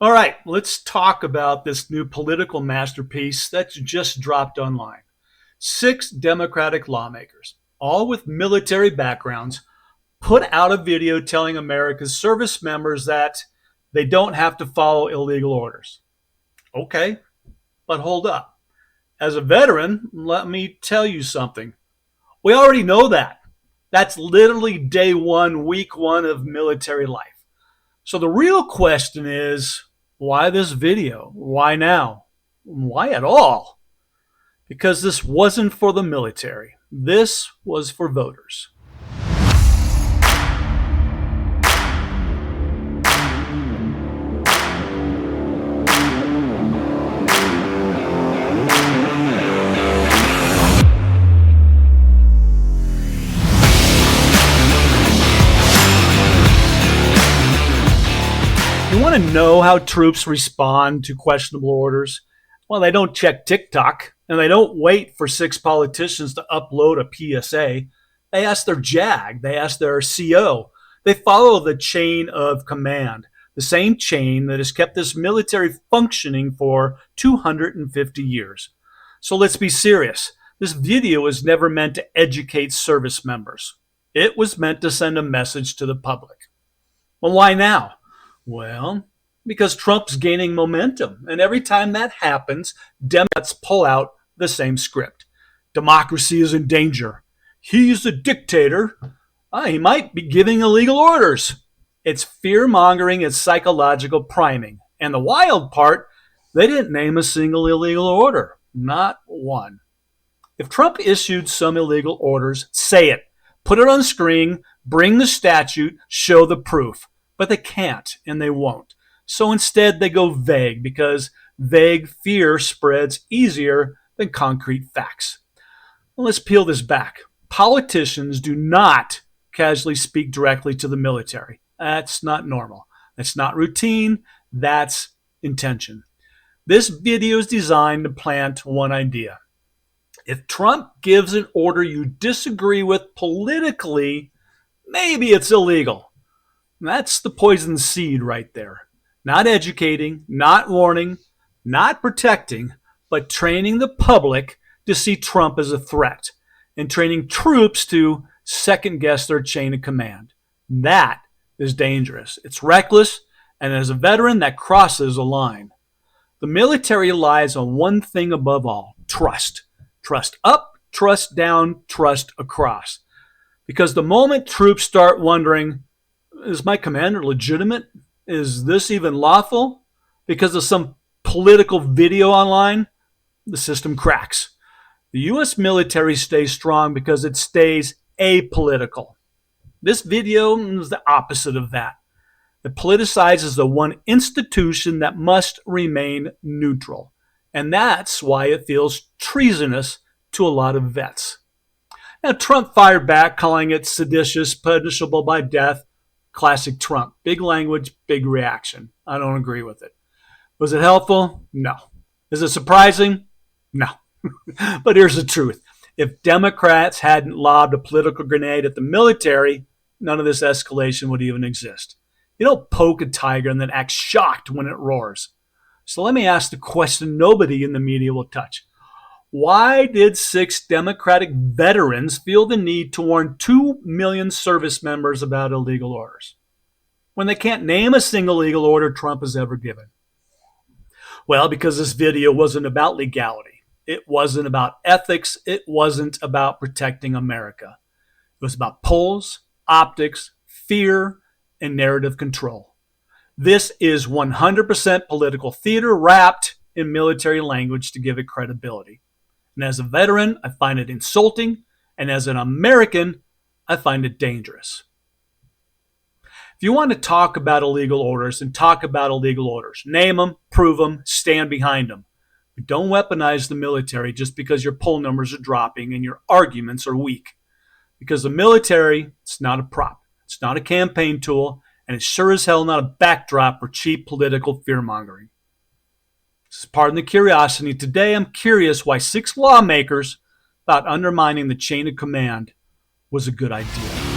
All right, let's talk about this new political masterpiece that's just dropped online. Six Democratic lawmakers, all with military backgrounds, put out a video telling America's service members that they don't have to follow illegal orders. Okay, but hold up. As a veteran, let me tell you something. We already know that. That's literally day one, week one of military life. So the real question is, why this video? Why now? Why at all? Because this wasn't for the military. This was for voters. You want to know how troops respond to questionable orders? Well, they don't check TikTok and they don't wait for six politicians to upload a PSA. They ask their JAG, they ask their CO. They follow the chain of command, the same chain that has kept this military functioning for 250 years. So let's be serious. This video was never meant to educate service members. It was meant to send a message to the public. Well, why now? Well, because Trump's gaining momentum. And every time that happens, Democrats pull out the same script. Democracy is in danger. He's a dictator. He might be giving illegal orders. It's fear-mongering, it's psychological priming. And the wild part, they didn't name a single illegal order. Not one. If Trump issued some illegal orders, say it. Put it on screen, bring the statute, show the proof. But they can't and they won't. So instead they go vague because vague fear spreads easier than concrete facts. Well, let's peel this back. Politicians do not casually speak directly to the military. That's not normal. That's not routine. That's intention. This video is designed to plant one idea. If Trump gives an order you disagree with politically, maybe it's illegal. That's the poison seed right there. Not educating, not warning, not protecting, but training the public to see Trump as a threat and training troops to second guess their chain of command. That is dangerous. It's reckless, and as a veteran, that crosses a line. The military relies on one thing above all: trust. Trust up, trust down, trust across. Because the moment troops start wondering, is my commander legitimate? Is this even lawful? Because of some political video online, the system cracks. The U.S. military stays strong because it stays apolitical. This video is the opposite of that. It politicizes the one institution that must remain neutral. And that's why it feels treasonous to a lot of vets. Now, Trump fired back, calling it seditious, punishable by death. Classic Trump. Big language, big reaction. I don't agree with it. Was it helpful? No. Is it surprising? No. But here's the truth. If Democrats hadn't lobbed a political grenade at the military, none of this escalation would even exist. You don't poke a tiger and then act shocked when it roars. So let me ask the question nobody in the media will touch. Why did six Democratic veterans feel the need to warn 2 million service members about illegal orders when they can't name a single legal order Trump has ever given? Well, because this video wasn't about legality. It wasn't about ethics. It wasn't about protecting America. It was about polls, optics, fear, and narrative control. This is 100% political theater wrapped in military language to give it credibility. And as a veteran, I find it insulting. And as an American, I find it dangerous. If you want to talk about illegal orders, then talk about illegal orders. Name them, prove them, stand behind them. But don't weaponize the military just because your poll numbers are dropping and your arguments are weak. Because the military, it's not a prop. It's not a campaign tool. And it's sure as hell not a backdrop for cheap political fear-mongering. This is pardon the curiosity. Today I'm curious why six lawmakers thought undermining the chain of command was a good idea.